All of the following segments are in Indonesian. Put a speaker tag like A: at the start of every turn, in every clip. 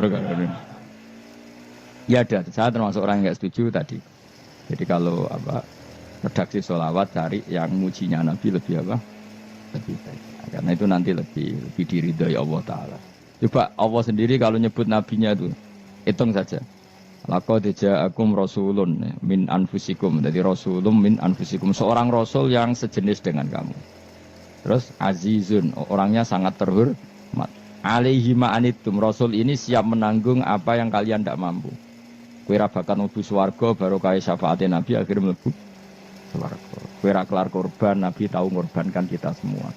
A: mereka. Ya ada, saya termasuk orang yang nggak setuju tadi. Jadi kalau redaksi sholawat cari yang mujinya Nabi lebih lebih baik. Karena itu nanti lebih diridhoi Allah Taala. Coba Allah sendiri kalau nyebut nabinya itu hitung saja. Laqad ja'akum rasulun min anfusikum. Jadi rasulun min anfusikum, seorang rasul yang sejenis dengan kamu. Terus azizun, orangnya sangat terhormat. Alaihi ma'anitum, rasul ini siap menanggung apa yang kalian tidak mampu. Kowe ra bakal mlebu swarga baru kaya syafaate Nabi akhirnya mlebu swarga. Kowe ra kelar korban, Nabi tahu mengorbankan kita semua.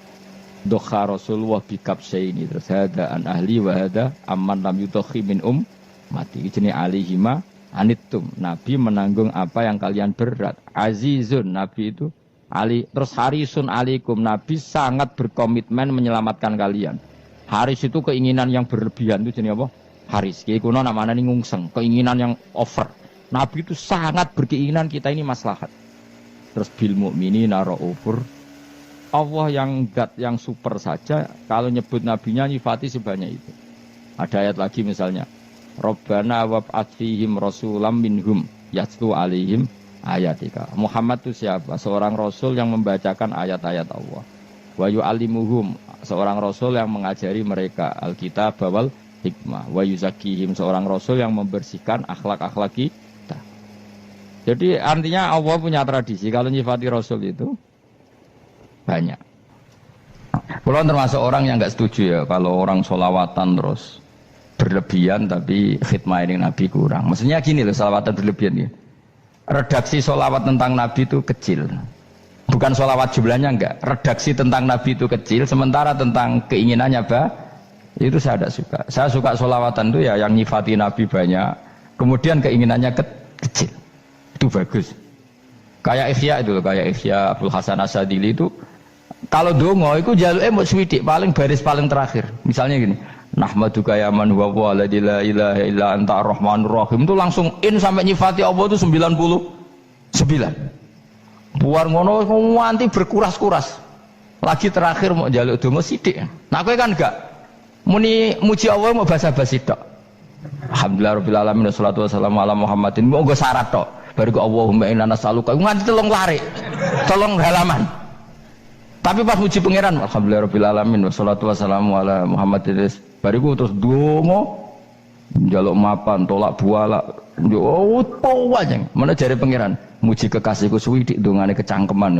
A: Dokha Rasulullah bikab ini terus hada an ahli wa hada amman lam yudokhi min mati. Jenenge alihima anittum. Nabi menanggung apa yang kalian berat. Azizun, Nabi itu ali, terus harisun alaikum. Nabi sangat berkomitmen menyelamatkan kalian. Haris itu keinginan yang berlebihan, itu jenenge apa? Haris. Kiai kuno namanya ngungseng, keinginan yang over. Nabi itu sangat berkeinginan kita ini maslahat. Terus bil mukminina raufur. Allah yang zat yang super saja kalau nyebut nabinya nyifati sebanyak itu. Ada ayat lagi misalnya, Rabbana wab'ats fihim rasulam minhum yatlu alaihim ayatika. Muhammad itu siapa? Seorang rasul yang membacakan ayat-ayat Allah. Wa yu'allimuhum, seorang rasul yang mengajari mereka alkitab wal hikmah. Wa yuzakkihim, seorang rasul yang membersihkan akhlak-akhlak kita. Jadi artinya Allah punya tradisi kalau nyifati rasul itu banyak. Kalau termasuk orang yang nggak setuju ya kalau orang sholawatan terus berlebihan tapi khidmah ini Nabi kurang. Maksudnya gini loh, sholawatan berlebihan ya. Redaksi sholawat tentang Nabi itu kecil. Bukan sholawat jumlahnya enggak. Redaksi tentang Nabi itu kecil, sementara tentang keinginannya itu saya tidak suka. Saya suka sholawatan itu ya yang nyifati Nabi banyak, kemudian keinginannya kecil. Itu bagus. Kayak Ihya itu loh, kayak Ihya Abdul Hasan Asadili itu. Kalau dongo itu jaluknya mau swidik paling baris paling terakhir. Misalnya gini, nahmaduka ya man huwa la ilaha illa anta ar-rahmanur rahim, itu langsung in sampai nyifati Allah itu 99. Buar ngono nganti berkuras-kuras. Lagi terakhir mau jaluk dongo sithik. Nah kowe kan enggak muni muji Allah mau basa-basi tok. Alhamdulillahirabbil alamin wassalatu wassalamu ala Muhammadin. Mau nggo syarat tok. Baru Allahumma inna nas'aluka nganti telung lari. Tolong halaman. Tapi pas muji pangeran, alhamdulillahirabbil alamin wassalatu wassalamu ala Muhammadin. Bariku terus donga njaluk mapan, tolak buala. Yo to aja. Mana jare pangeran, muji kekasihku suwidik dongane kecangkeman.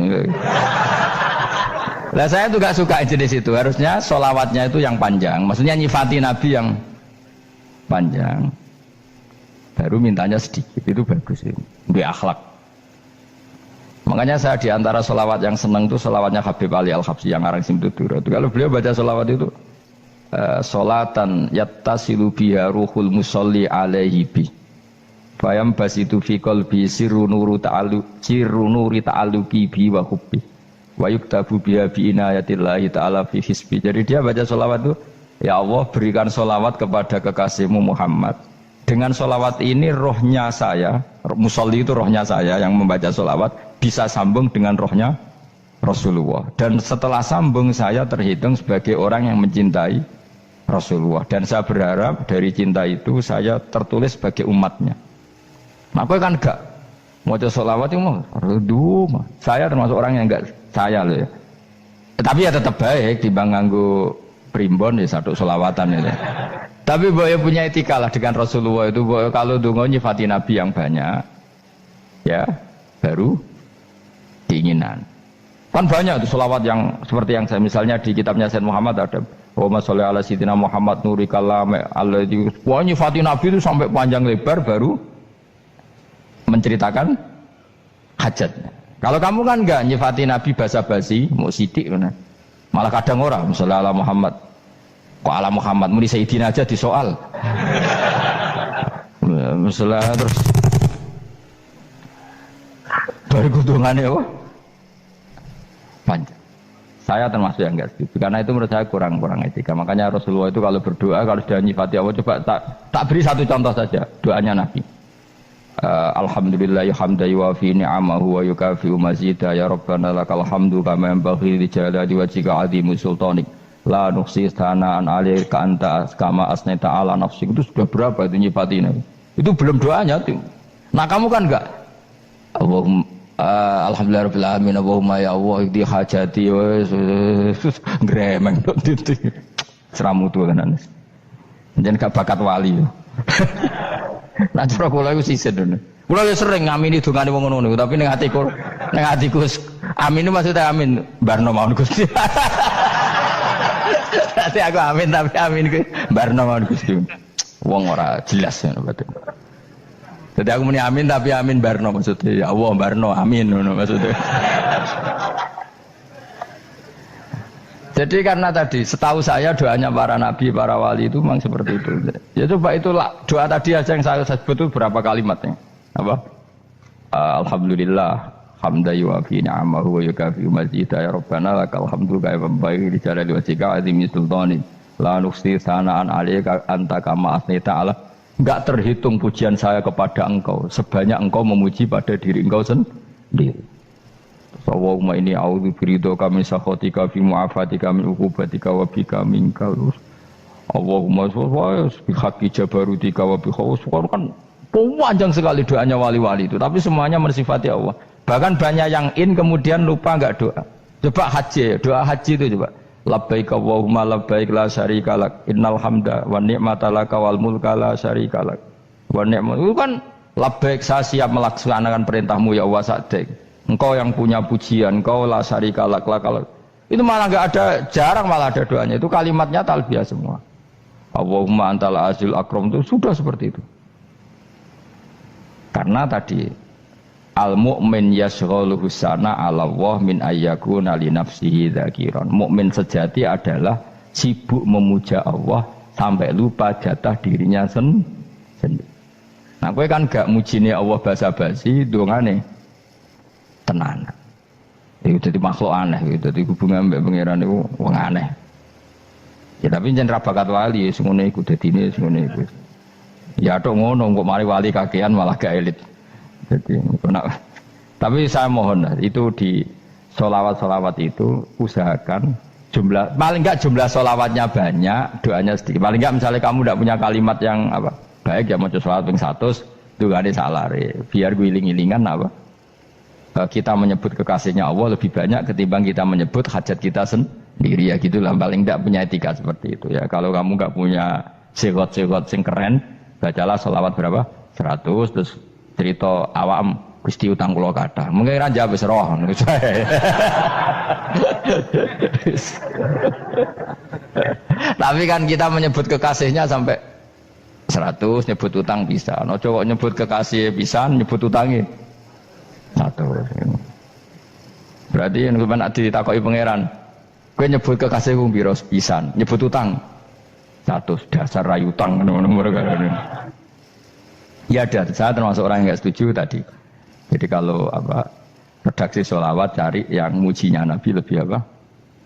A: Lah saya tuh gak suka jenis itu. Harusnya sholawatnya itu yang panjang. Maksudnya nyifati Nabi yang panjang. Baru mintanya sedikit, itu bagus itu. Di akhlak. Makanya saya diantara sholawat yang senang itu sholawatnya Habib Ali Al-Habsyi yang arang Simtudur. Kalau beliau baca sholawat itu sholatan yattasilu biha ruhul musolli alaihi bi fayam basitu fi qalbi sirru nuri ta'alluqi bi wa hubbi wa yuktabu biha bi inayatillahi ta'ala fi hisbi. Jadi dia baca sholawat itu, ya Allah berikan sholawat kepada kekasihmu Muhammad. Dengan sholawat ini rohnya saya, musolli itu rohnya saya yang membaca sholawat, bisa sambung dengan rohnya Rasulullah. Dan setelah sambung saya terhitung sebagai orang yang mencintai Rasulullah. Dan saya berharap dari cinta itu saya tertulis sebagai umatnya. Nah, aku kan enggak mau sholawat itu mau, saya termasuk orang yang enggak saya loh ya. Tapi ya tetap baik dibanding nganggo primbon ya satu sholawatan ya. Tapi boleh punya etika lah dengan Rasulullah itu. Kalau dongo nyifati Nabi yang banyak, ya baru keinginan. Kan banyak tuh sholawat yang seperti yang saya misalnya di kitabnya Sayyid Muhammad ada Allahumma sholli ala sayyidina Muhammad nuri kalam alladzi. Wah nyifati Nabi itu sampai panjang lebar baru menceritakan hajatnya. Kalau kamu kan enggak nyifati Nabi basa-basi, mau sidik mana? Malah kadang orang misalnya ala Muhammad. Kok ala Muhammad muni Sayyidina aja disoal. Misalnya terus dari kudungannya apa? Panjang. Saya termasuk yang enggak setuju karena itu menurut saya kurang etika. Makanya Rasulullah itu kalau berdoa kalau sudah nyifati Allah, coba tak beri satu contoh saja doanya Nabi. Alhamdulillah hamdan yuwafi ni'amahu wa yukafi'u mazidah ya rabbana lakal hamdu kama yanbaghi li jalali wajhika 'azimi sultanik La nuksi sanaan alaika anta kama asnaita ala nafsik. Itu sudah berapa itu nyifatinya? Itu belum doanya tuh. Nah kamu kan enggak. Allahumma alhamdulillahirabbil alamin. Allahumma ya Allah di hajati wes gremeng itu. Seramu tuh kan. Jangan gak bakat wali. Nah cara kula iku sisen. Kula sering ngamini dongane wong ngono niku, tapi ning atiku amin maksudnya amin barno mawon Gusti. Nanti aku amin tapi amin ku barno mawon Gusti. Wong ora jelas ngono betul. Jadi aku muni amin tapi amin barno maksudnya ya Allah barno amin ngono maksudnya. Jadi karena tadi setahu saya doanya para nabi, para wali itu memang seperti itu. Ya coba itulah doa tadi aja yang saya sebut itu berapa kalimatnya? Apa? Alhamdulillah hamdan yuwafi ni'amahu wa yukafi mazidah ya rabbana lakal hamdu kama yanbaghi li jalali wajhika azimi sultani la nuhsi sanaan 'alaika anta kama asnaita ala. Enggak terhitung pujian saya kepada engkau sebanyak engkau memuji pada diri engkau sendiri. Allahumma inni a'udzu biridhoka min sakhatika fi mu'afatika min uqubatika wa bika minkal. Allahumma bi haqqi jabarutika wa bi khawfika. Kan panjang sekali doanya wali-wali itu, tapi semuanya mensifati Allah. Bahkan banyak yang kemudian lupa enggak doa. Coba haji, doa haji itu coba. Labbaik Allahumma labbaik la syarika lak innal hamda wa ni'mata laka wal mulka la syarika lak. Wa ni'mat itu kan labbaik saya siap melaksanakan perintahmu ya Allah sa'dik. Engkau yang punya pujian, engkau la syarika lak. Itu malah enggak ada, jarang malah ada doanya. Itu kalimatnya talbiyah semua. Allahumma antal azil akram itu sudah seperti itu. Karena tadi al-mu'min yashghaluhu sana 'ala Allah min ayyakuna li nafsihi dzakiran. Mukmin sejati adalah sibuk memuja Allah sampai lupa jatah dirinya sendiri. Nah, kowe kan gak mujine Allah basa-basi, dongane tenan. Itu jadi makhluk aneh, itu jadi hubungan mbek pangeran itu wong aneh. Ya tapi jangan rabakat wali, semuanya ikut dadine semuanya ikut. Ya tok ngono kok mari wali kakean malah gak elit. Jadi tapi saya mohon itu di sholawat itu usahakan jumlah paling enggak jumlah sholawatnya banyak, doanya sedikit. Paling enggak misalnya kamu tidak punya kalimat yang apa baik ya mau sholawat ping 100 itu gak ada salah biar guling-gilingan apa kita menyebut kekasihnya Allah lebih banyak ketimbang kita menyebut hajat kita sendiri ya gitulah. Paling enggak punya etika seperti itu ya. Kalau kamu enggak punya segot-segot sing keren, bacalah sholawat berapa 100 terus cerita awam Gusti utang kula kathah. Mungkin ra jawab wis roh. Tapi kan kita menyebut kekasihnya sampai 100, nyebut utang bisa. No cowok nyebut kekasih pisan, nyebut utangnya 100. Berarti yang sampeyan ditakoki pangeran, kowe nyebut kekasihku piro pisan, nyebut utang 100, dasar rayu utang ngono-ngono. Ya ada, saya termasuk orang yang nggak setuju tadi. Jadi kalau redaksi sholawat cari yang mujinya Nabi lebih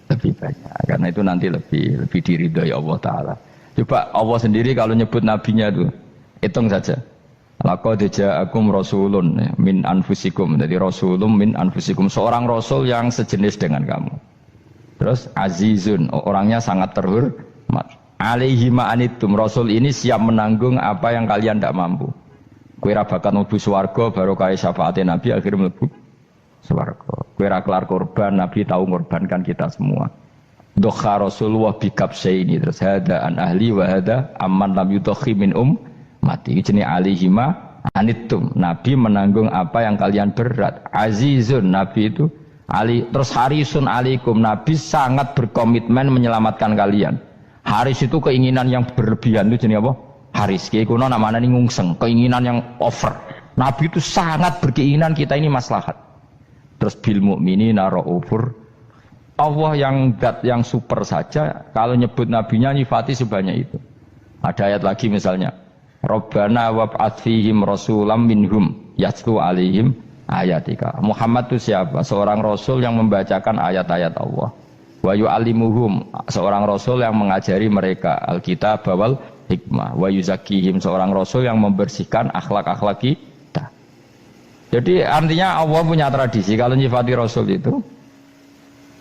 A: lebih banyak, karena itu nanti lebih diridhoi Allah Taala. Coba Allah sendiri kalau nyebut nabinya itu, hitung saja. Laqad ja'akum rasulun min anfusikum. Jadi rasulun min anfusikum, seorang rasul yang sejenis dengan kamu. Terus azizun, orangnya sangat terhormat. Alaihi ma'anitum, rasul ini siap menanggung apa yang kalian tidak mampu. Kowe ra bakal mlebu swarga baru kaya syafaate Nabi akhirnya mlebu swarga. Kowe ra kelar korban, Nabi tahu mengorbankan kita semua. Dokha Rasulullah bikabsaini, terus hada an ahli wa hada amman lam yudokhi min mati. Jenenge alihima anitum, Nabi menanggung apa yang kalian berat. Azizun, Nabi itu ali, terus harisun alaikum, Nabi sangat berkomitmen menyelamatkan kalian. Haris itu keinginan yang berlebihan, itu jenenge apa? Haris, kiai kuno namanya ini ngungseng, keinginan yang over. Nabi itu sangat berkeinginan kita ini maslahat. Terus bil mukminina raufur. Allah yang super saja kalau nyebut nabinya nyifati sebanyak itu. Ada ayat lagi misalnya, Rabbana wab'ats fihim rasulam minhum yatlu alaihim ayatika. Muhammad itu siapa? Seorang rasul yang membacakan ayat-ayat Allah. Wa yu'allimuhum, seorang rasul yang mengajari mereka alkitab wal hikmah. Wa yuzakkihim, seorang rasul yang membersihkan akhlak-akhlak kita. Jadi artinya Allah punya tradisi kalau nyifati rasul itu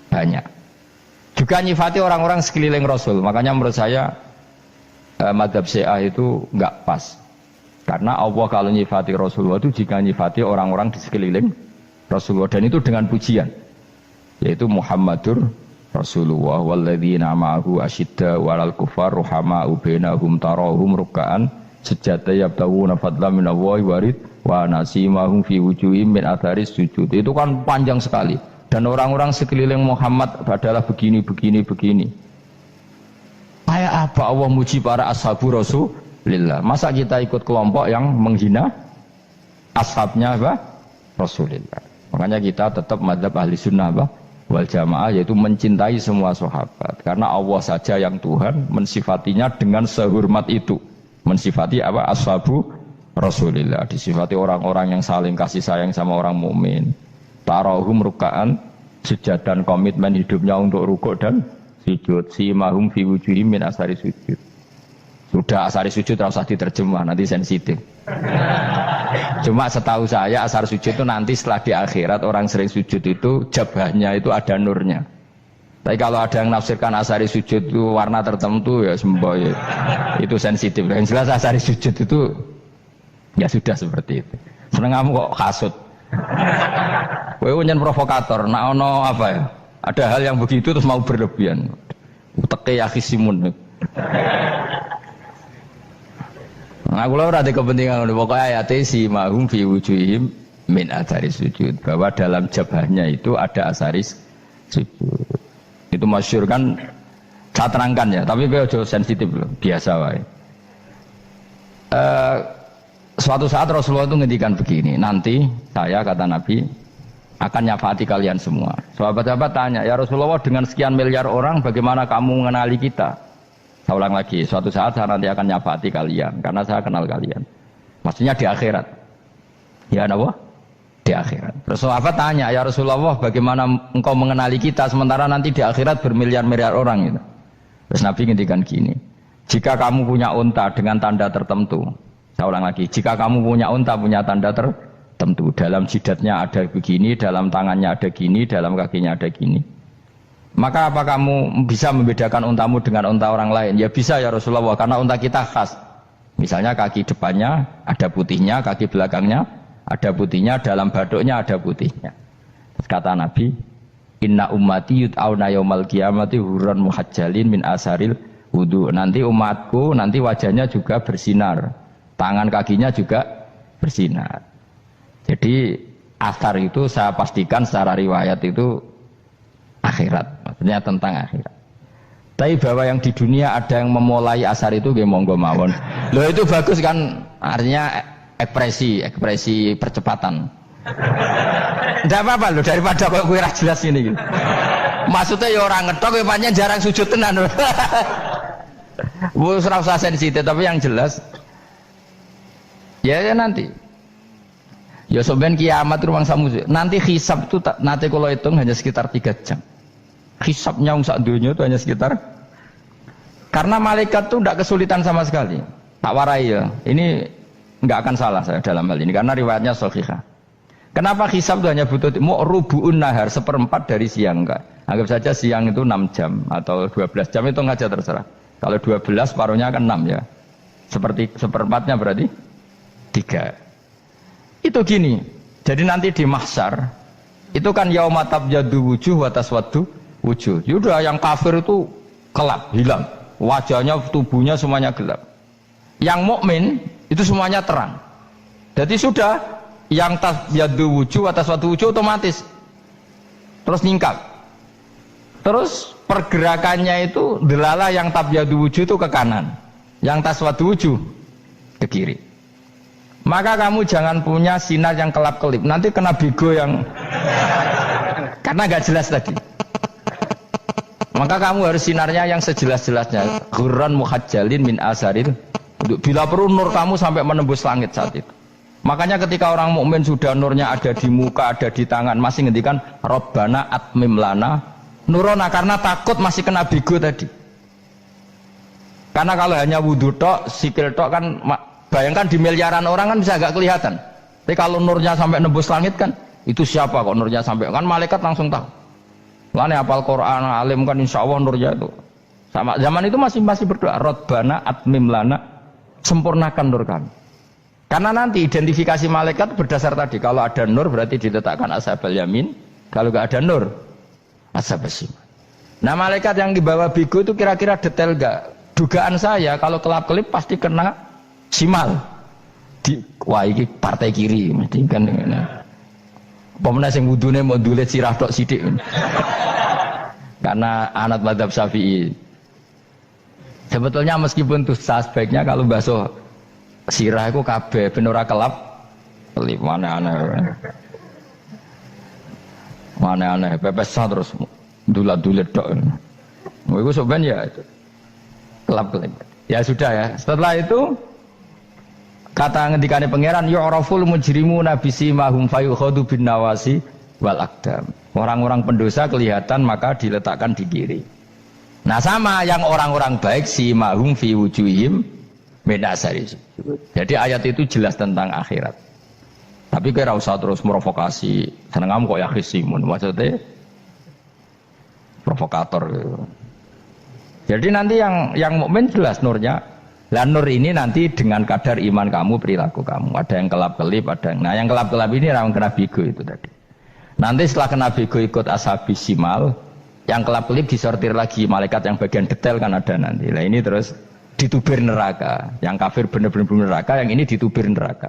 A: banyak. Juga nyifati orang-orang sekeliling Rasul. Makanya menurut saya mazhab Syiah itu enggak pas. Karena Allah kalau nyifati Rasulullah itu jika nyifati orang-orang di sekeliling Rasulullah, dan itu dengan pujian, yaitu Muhammadur Rasulullah walladzina ma'ahu asyidda walal kufar ruhama'u bainahum tarahum ruk'an sujada yabtaguna fadlan minallahi warid wa nasimahum fi wujuhim min atharis sujud. Itu kan panjang sekali, dan orang-orang sekeliling Muhammad adalah begini. Kayak apa Allah muji para ashabu Rasulillah? Masa kita ikut kelompok yang menghina ashabnya apa? Rasulillah. Makanya kita tetap mazhab ahli sunnah apa? Wal jamaah, yaitu mencintai semua sahabat. Karena Allah saja yang Tuhan mensifatinya dengan sehormat itu. Mensifati apa? Ashabu Rasulillah. Disifati orang-orang yang saling kasih sayang sama orang mukmin. Tarahum ruka'an, sujud dan komitmen hidupnya untuk rukuk dan sujud. Simahum fi wujuhim min asari sujud. Sudah asari sujud tidak usah diterjemah, nanti sensitif. Cuma setahu saya asar sujud itu nanti setelah di akhirat orang sering sujud itu jabahnya itu ada nurnya. Tapi kalau ada yang nafsirkan asari sujud itu warna tertentu ya semboy, itu sensitif. Yang jelas asari sujud itu ya sudah seperti itu. Seneng kamu kok kasut. Kowe nyen provokator, nak ono apa ya? Ada hal yang begitu terus mau berlebihan. Uteke ya khisimun. Nah, aku ora ada kepentingan pokoknya ayat si mahum fi wujuhim min athari sujud, bahwa dalam jabahnya itu ada asaris sujud. Itu masyhur kan, saya terangkan ya, tapi gue jauh sensitif loh, biasa wae. Suatu saat Rasulullah itu ngendikan begini, nanti saya kata Nabi akan nyafati kalian semua. Sahabat-sahabat tanya, ya Rasulullah dengan sekian miliar orang bagaimana kamu mengenali kita? Saya ulang lagi, suatu saat saya nanti akan nyafati kalian, karena saya kenal kalian. Maksudnya di akhirat. Ya Allah, di akhirat. Terus sahabat tanya, ya Rasulullah bagaimana engkau mengenali kita, sementara nanti di akhirat bermiliar-miliar orang gitu. Terus Nabi ngendikan gini, jika kamu punya unta dengan tanda tertentu, saya ulang lagi, jika kamu punya unta punya tanda tertentu, dalam jidatnya ada begini, dalam tangannya ada gini, dalam kakinya ada gini, maka apa kamu bisa membedakan untamu dengan unta orang lain? Ya bisa ya Rasulullah, karena unta kita khas. Misalnya kaki depannya ada putihnya, kaki belakangnya ada putihnya, dalam baduknya ada putihnya. Terus kata Nabi, inna ummati yut'auna yaumal qiyamati hurran muhajjalin min asaril wudu. Nanti umatku nanti wajahnya juga bersinar, tangan kakinya juga bersinar. Jadi asar itu saya pastikan secara riwayat itu akhirat, maksudnya tentang akhirat. Tapi bahwa yang di dunia ada yang memulai asar itu nggih monggo mawon. Loh itu bagus kan, artinya ekspresi percepatan. Ndak apa-apa loh, daripada kok kowe ora jelas ini gitu. Maksudnya ya orang ngetok kowe pancen jarang sujud tenan. Wis ora usah sensitif, tapi yang jelas ya nanti. Ya soben kiamat ruang samu. Nanti hisab itu nanti kalau hitung hanya sekitar 3 jam. Hisabnya sak dunia itu hanya sekitar, karena malaikat itu tidak kesulitan sama sekali. Tak warai ya. Ini enggak akan salah saya dalam hal ini karena riwayatnya sahihah. Kenapa hisab itu hanya butuh rubu'un nahar, 1/4 dari siang enggak. Anggap saja siang itu 6 jam atau 12 jam itu aja terserah. Kalau 12 paruhnya kan 6 ya. Seperti 1/4-nya berarti 3. Itu gini, jadi nanti di mahsyar itu kan yauma tabyaddu wujuh wa taswaddu wujuh. Yaudah yang kafir itu gelap, hilang, wajahnya, tubuhnya semuanya gelap. Yang mukmin itu semuanya terang. Jadi sudah yang tabyaddu wujuh wa taswaddu wujuh otomatis terus nyingkap. Terus pergerakannya itu delala yang tabyaddu wujuh itu ke kanan, yang taswaddu wujuh ke kiri. Maka kamu jangan punya sinar yang kelap-kelip, nanti kena bego yang karena gak jelas tadi. Maka kamu harus sinarnya yang sejelas-jelasnya, ghurran muhajjalin min asaril. Bila perlu nur kamu sampai menembus langit saat itu. Makanya ketika orang mukmin sudah nurnya ada di muka, ada di tangan, masih ngendikan Rabbana atmim lana nurona, karena takut masih kena bego tadi. Karena kalau hanya wudu tok, sikil tok kan, bayangkan di miliaran orang kan bisa agak kelihatan. Tapi kalau nurnya sampai nembus langit kan, itu siapa kok nurnya sampai, kan malaikat langsung tahu. Lane apal Quran, alim kan insya Allah nurnya itu. Sama zaman itu masih berdoa, Rabbana atmim lana, sempurnakan nur kami. Karena nanti identifikasi malaikat berdasar tadi, kalau ada nur berarti diletakkan ashabal yamin, kalau nggak ada nur ashabal shimal. Nah malaikat yang dibawa bigu itu kira-kira detail nggak? Dugaan saya kalau kelap-kelip pasti kena simal. Wah ini partai kiri, mesti kan. Pemenang yang wudhunya mau dulet sirah tok sidik. Karena anak madzhab Syafi'i. Sebetulnya meskipun tuh sebaiknya kalau basuh sirah itu kabeh ben ora kelap kelip mana aneh pepesah terus dulat-dulet tok. Iku sebenarnya ya itu. Kelap kelip. Ya sudah ya. Setelah itu kata ngendikane pangeran yu'raful mujrimuna bisimahum fayukhadu bin nawasi wal aqdam. Orang-orang pendosa kelihatan maka diletakkan di kiri. Nah sama yang orang-orang baik simahum fi wujuhim min asari. Jadi ayat itu jelas tentang akhirat. Tapi kira usah terus provokasi. Seneng kamu kok ya khisimun maksudnya provokator gitu. Jadi nanti yang mukmin jelas nurnya. Lah nur ini nanti dengan kadar iman kamu, perilaku kamu. Ada yang kelap-kelip, ada yang... Nah yang kelap-kelip ini orang kena bigo itu tadi. Nanti setelah kena bigo ikut ashabis simal, yang kelap-kelip disortir lagi, malaikat yang bagian detail kan ada nanti. Nah ini terus ditubir neraka. Yang kafir benar-benar neraka, yang ini ditubir neraka.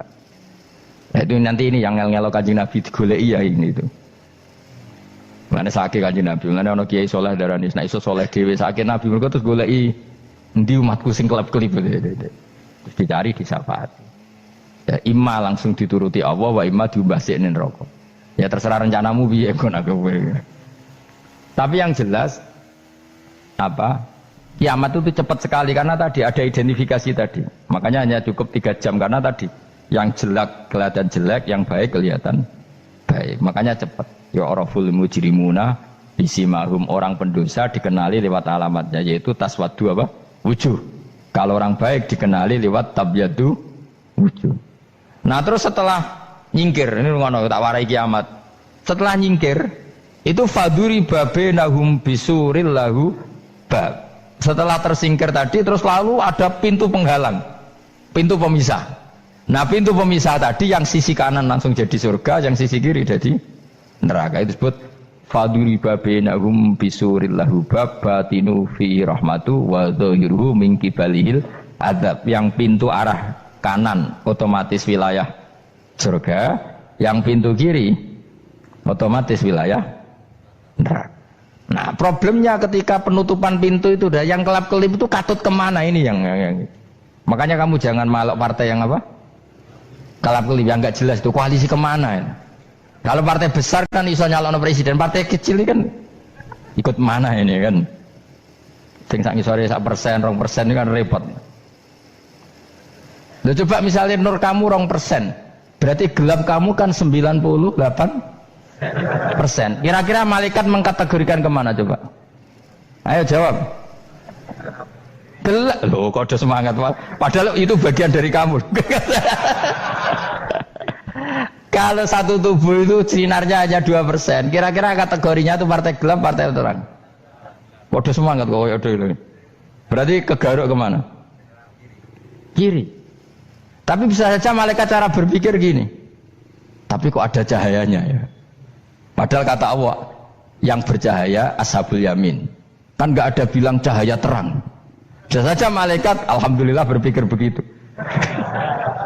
A: Nah itu nanti ini yang ngel-ngelok kanjeng Nabi digoleki ya ini itu. Mana sakit kanjeng Nabi, mana ono kiai soleh darani, nah iso soleh dhewe sakit Nabi mereka terus goleki endi umatku sing kelap-kelip terus dicari disyafaati. Ya imma langsung dituruti Allah wa imma diumbasine neraka. Ya terserah rencanamu piye kon aku. Tapi yang jelas apa? Kiamat itu cepat sekali karena tadi ada identifikasi tadi. Makanya hanya cukup 3 jam karena tadi yang jelek kelihatan jelek, yang baik kelihatan baik. Makanya cepat. Ya araful mujrimuna bisimahum, orang pendosa dikenali lewat alamatnya yaitu taswaddu apa? Wujuh. Kalau orang baik dikenali lewat tabyadu wujuh. Nah terus setelah nyingkir, ini ngono tak warai kiamat. Setelah nyingkir itu faduri babenahum bisuril lahu bab. Setelah tersingkir tadi terus lalu ada pintu penghalang, pintu pemisah. Nah pintu pemisah tadi yang sisi kanan langsung jadi surga, yang sisi kiri jadi neraka. Itu disebut faduri babenahum bisuril lahu bab batinu fi rahmatu wa dhahiruhu min qibalihil adzab. Yang pintu arah kanan otomatis wilayah surga, yang pintu kiri otomatis wilayah neraka. Nah problemnya ketika penutupan pintu itu dah yang kelap-kelip itu katut kemana ini yang makanya kamu jangan malok partai yang apa kelap-kelip yang nggak jelas itu koalisi kemana ya? Kalau partai besar kan iso nyalon presiden, partai kecil ini kan ikut mana ini kan sing sak ngisore 1%, 2% ini kan repot. Loh, coba misalnya nur kamu 2%, berarti gelap kamu kan 98%. Kira-kira malaikat mengkategorikan kemana coba? Ayo jawab. Gelap. Loh kode semangat. Padahal itu bagian dari kamu. Kalau satu tubuh itu sinarnya hanya 2%, kira-kira kategorinya itu partai gelap, partai terang. Kode semangat kok itu. Berarti kegaruk kemana? Kiri. Tapi bisa saja malaikat cara berpikir gini. Tapi kok ada cahayanya ya? Padahal kata Allah yang bercahaya ashabul yamin. Kan nggak ada bilang cahaya terang. Bisa saja malaikat alhamdulillah berpikir begitu.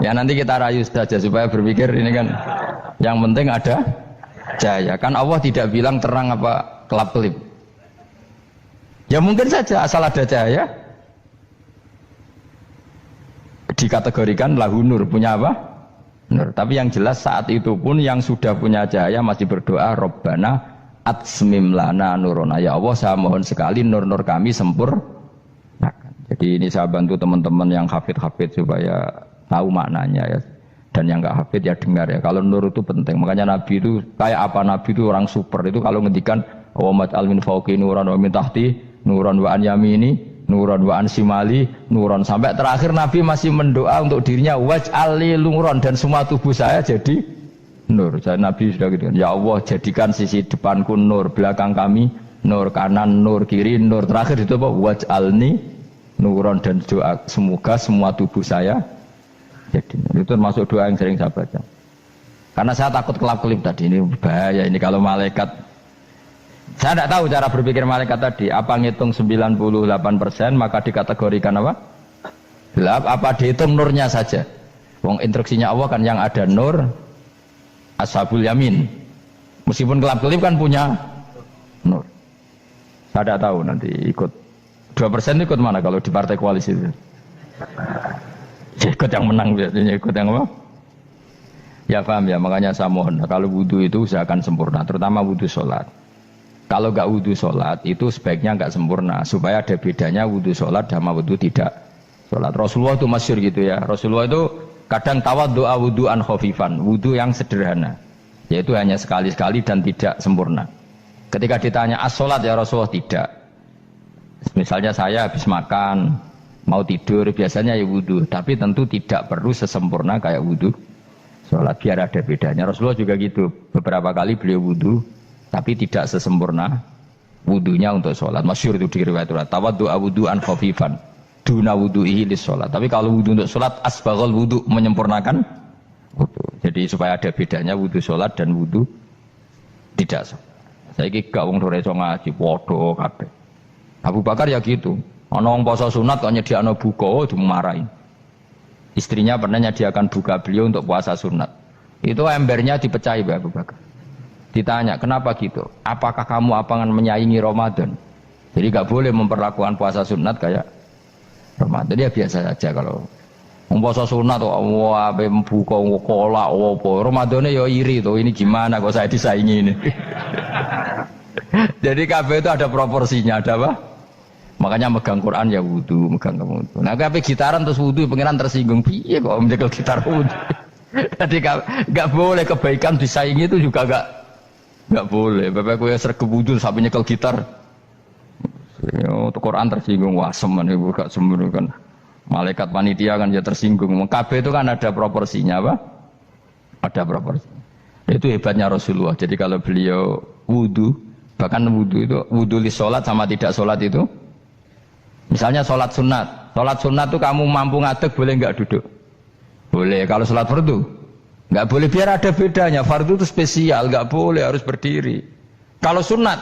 A: Ya nanti kita rayu saja supaya berpikir ini kan yang penting ada cahaya. Kan Allah tidak bilang terang apa kelap-kelip. Ya mungkin saja asal ada cahaya dikategorikan lahu nur, punya apa? Nur. Tapi yang jelas saat itu pun yang sudah punya cahaya masih berdoa Rabbana atsmim lana nurona. Ya Allah saya mohon sekali nur-nur kami sempurnakan. Jadi ini saya bantu teman-teman yang hafid-hafid supaya tahu maknanya ya. Dan yang enggak hafid ya dengar ya. Kalau nur itu penting. Makanya Nabi itu kayak apa? Nabi itu orang super. Itu kalau ngendikan wa maj'al min fawqi nuran wa min tahti nuran wa an yamini nuron wa ansimali nuron, sampai terakhir Nabi masih mendoa untuk dirinya waj'ali nuron, dan semua tubuh saya jadi nur. Jadi Nabi sudah gitu, ya Allah jadikan sisi depanku nur, belakang kami nur kanan, nur kiri, nur terakhir itu apa? Waj'alni nuron, dan doa semoga semua tubuh saya jadi nur. Itu termasuk doa yang sering saya baca. Karena saya takut kelap-kelip tadi, ini bahaya ini kalau malaikat. Saya tidak tahu cara berpikir malaikat tadi. Apa ngitung 98% maka dikategorikan apa? Gelap. Apa dihitung nurnya saja? Wong instruksinya Allah kan yang ada nur ashabul yamin. Meskipun kelap-kelip kan punya nur. Saya tidak tahu nanti ikut 2% ikut mana kalau di partai koalisi itu? Ikut yang menang biasanya, ikut yang apa? Ya paham ya, makanya saya mohon kalau wudhu itu usahakan sempurna, terutama wudhu sholat. Kalau nggak wudhu sholat itu sebaiknya nggak sempurna, supaya ada bedanya wudhu sholat sama wudhu tidak sholat. Rasulullah itu masyhur gitu ya, Rasulullah itu kadang tawaddu'a wudhu'an khafifan, wudhu yang sederhana, yaitu hanya sekali-sekali dan tidak sempurna. Ketika ditanya as-sholat ya Rasulullah, tidak. Misalnya saya habis makan, mau tidur, biasanya ya wudhu, tapi tentu tidak perlu sesempurna kayak wudhu sholat, biar ada bedanya. Rasulullah juga gitu, beberapa kali beliau wudhu tapi tidak sesempurna wudhunya untuk sholat. Masyhur itu di riwayat tawaddu'a wudhu'an khafifan duna wudhu'ihi lis sholat. Tapi kalau wudhu untuk sholat asbaghal wudhu, menyempurnakan wudhu. Jadi supaya ada bedanya wudhu sholat dan wudhu tidak sholat. Saya gak wong sore ngaji podo kabeh. Abu Bakar ya gitu, ana wong poso sunat kok nyediakno buka dimarahin. Istrinya pernah nyediakan buka beliau untuk puasa sunat. Itu embernya dipecahi Abu Bakar. Ditanya, kenapa gitu? Apakah kamu akan menyaingi Ramadan? Jadi gak boleh memperlakukan puasa sunat kayak Ramadan. Ya biasa saja kalau puasa sunat tuh, wah buka kolak, apa? Ramadannya ya iri tuh. Ini gimana kok saya disaingi ini? Jadi kabeh itu ada proporsinya, ada apa? Makanya megang Quran ya wudu, megang wudu. Nah, kabeh gitaran terus wudu, pengiran tersinggung. Piye kok menjegal gitar wudu? Jadi gak boleh kebaikan disaingi itu juga gak boleh. Bapak gue sergap wudu sampai nyekel gitar. Untuk Quran tersinggung, wah semen ibu gak sembunyi kan. Malaikat panitia kan ya tersinggung. Kabeh itu kan ada proporsinya apa? Ada proporsi. Itu hebatnya Rasulullah. Jadi kalau beliau wudu, bahkan wudu itu wudu li sholat sama tidak sholat itu. Misalnya sholat sunat. Sholat sunat itu kamu mampu ngadeg boleh nggak duduk? Boleh. Kalau sholat fardu nggak boleh, biar ada bedanya. Fardu itu spesial, nggak boleh, harus berdiri. Kalau sunat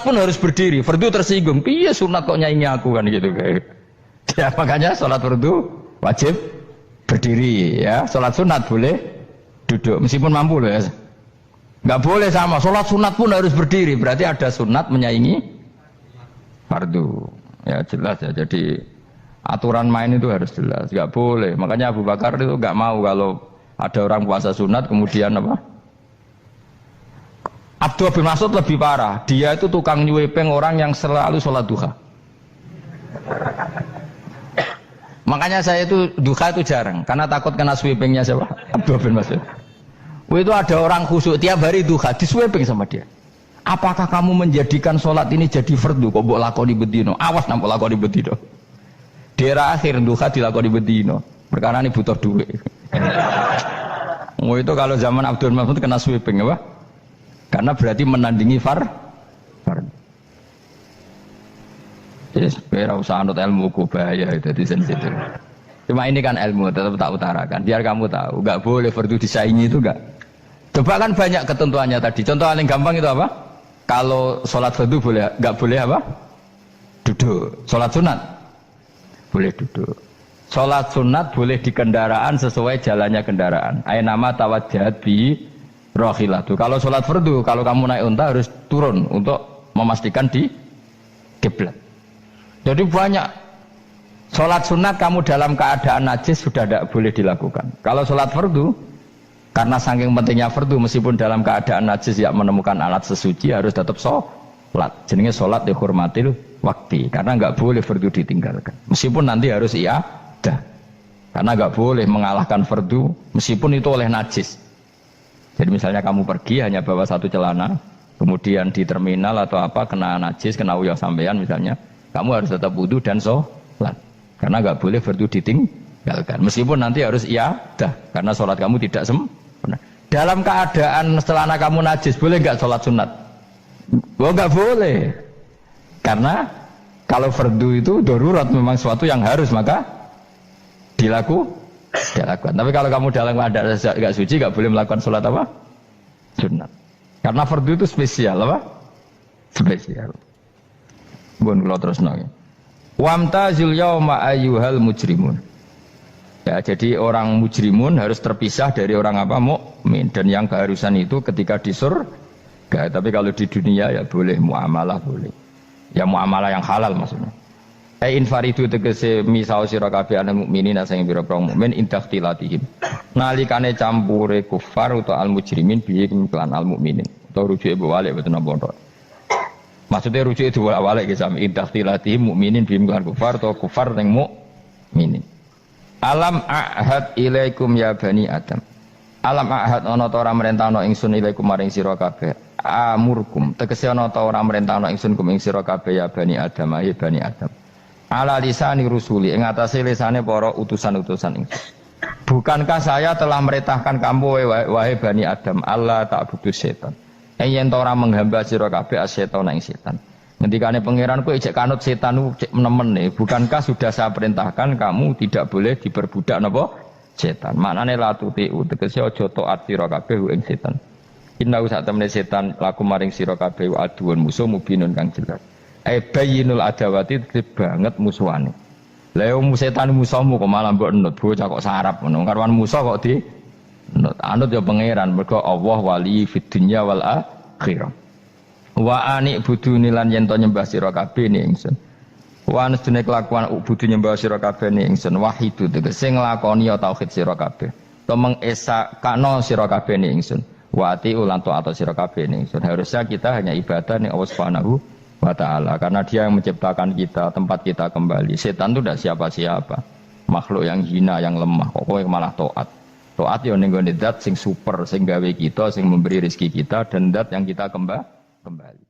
A: pun harus berdiri. Fardu tersinggung. Iya sunat kok nyaingi aku kan gitu kayak. Ya makanya sholat fardu wajib berdiri ya. Sholat sunat boleh duduk meskipun mampu loh ya. Nggak boleh sama. Sholat sunat pun harus berdiri. Berarti ada sunat menyaingi fardu. Ya jelas ya, jadi aturan main itu harus jelas, nggak boleh. Makanya Abu Bakar itu nggak mau kalau ada orang puasa sunat kemudian apa? Abdullah bin Mas'ud lebih parah, dia itu tukang nyuwepeng orang yang selalu sholat duha. Makanya saya itu duha itu jarang, karena takut kena sweepingnya siapa? Abdullah bin Mas'ud. Itu ada orang khusyuk tiap hari duha, diswepeng sama dia. Apakah kamu menjadikan sholat ini jadi fardu? Kok mbok lakoni bedino? Awas nampak lakoni bedino. Daerah akhir duha dilakoni bedino. Perkara ini butuh duit. Itu kalau zaman Abdul Mahmud kena sweeping apa? Karena berarti menandingi fardu. Jadi sebenarnya usah anut ilmu ku bahaya itu di sensitif. Cuma ini kan ilmu tetap tak utarakan. Biar kamu tahu, nggak boleh fardu disaingi itu nggak. Coba kan banyak ketentuannya tadi. Contoh paling gampang itu apa? Kalau sholat fardu boleh, nggak boleh apa? Duduk. Sholat sunat boleh duduk. Sholat sunat boleh di kendaraan sesuai jalannya kendaraan. Ainama tawajjahat bi rohilatu. Kalau sholat fardu, kalau kamu naik unta harus turun untuk memastikan di kiblat. Jadi banyak sholat sunat kamu dalam keadaan najis sudah tidak boleh dilakukan. Kalau sholat fardu, karena saking pentingnya fardu, meskipun dalam keadaan najis ya menemukan alat sesuci harus tetap sholat. Jenenge sholat dihormatil waktu, karena nggak boleh fardu ditinggalkan. Meskipun nanti harus iadah, karena nggak boleh mengalahkan fardu meskipun itu oleh najis. Jadi misalnya kamu pergi hanya bawa satu celana, kemudian di terminal atau apa kena najis, kena uyah sampean misalnya, kamu harus tetap wudu dan sholat, karena nggak boleh fardu ditinggalkan. Meskipun nanti harus iadah, karena sholat kamu tidak sempurna. Dalam keadaan celana kamu najis, boleh nggak sholat sunat? Oh nggak boleh. Karena kalau fardu itu darurat memang suatu yang harus maka dilakukan. Tapi kalau kamu dalam keadaan nggak suci nggak boleh melakukan sholat apa? Sunat. Karena fardu itu spesial apa? Spesial. Bukan kalau terus nanya. Wamtazil yauma ayyuhal mujrimun. Ya, jadi orang mujrimun harus terpisah dari orang apa? Mukmin. Dan yang keharusan itu ketika di surga. Tapi kalau di dunia ya boleh muamalah boleh. Ya muamalah yang halal maksudnya. Infaridu tegese misau sira kabeh ana mukminin sing pira-pira mukmin indahtilatihim. Nalikane campure kufar utawa al mujrimin bihi kelan al mukminin. Utawa rujuke balik boten napa. Maksudnya rujuk itu awalnya kisah indahtilatihim mukminin bihi kelan kufar atau kufar ning mukminin. Alam ahad ilaikum ya bani Adam. Alam ahad ana ta ora merentano ingsun ilaikum maring sira kabeh. Amurkum tegese ana ta ora merentano ingsun kum ing sira kabeh ya bani Adam ya bani Adam. Ala lisani rusuli ing atase lisane para utusan-utusan ingsun. Bukankah saya telah merintahkan kamu wahai bani Adam Allah ta'budu setan. Yen ora menghamba sira kabeh asetan ing setan. Ngendikane pangeran kowe ijek kanut setan ku cek nemen nih. Bukankah sudah saya perintahkan kamu tidak boleh diperbudak napa setan. Maknane la tutiu tegese aja taat sira kabeh ing setan. Inna sak temene setan laku maring sira kabeh aduun musuh mubinun kang jelas. Bayinul adawati banget musuhane. Lah yo setan musuhmu kok malah mbok nut bocah kok sarap ngono. Karwan musuh kok di nut. Anut yo pangeran mergo Allah wali fid dunya wal akhirah. Wa ani buduni lan yen to nyembah sira kabeh ni ingsun. Wa anstune kelakuan budu nyembah sira kabeh ni ingsun wahidu tegese nglakoni ya tauhid sira kabeh. To mengesakno sira kabeh ni ingsun. Wa ati ulan to atau sira kabeh ni ingsun. Harusnya kita hanya ibadah ning Allah Subhanahu wa ta'ala karena dia yang menciptakan kita, tempat kita kembali. Setan itu tidak siapa-siapa, makhluk yang hina, yang lemah. Kok kowe malah taat ya ning gone zat sing super, sing gawe kita, sing memberi rezeki kita dan zat yang kita kembali.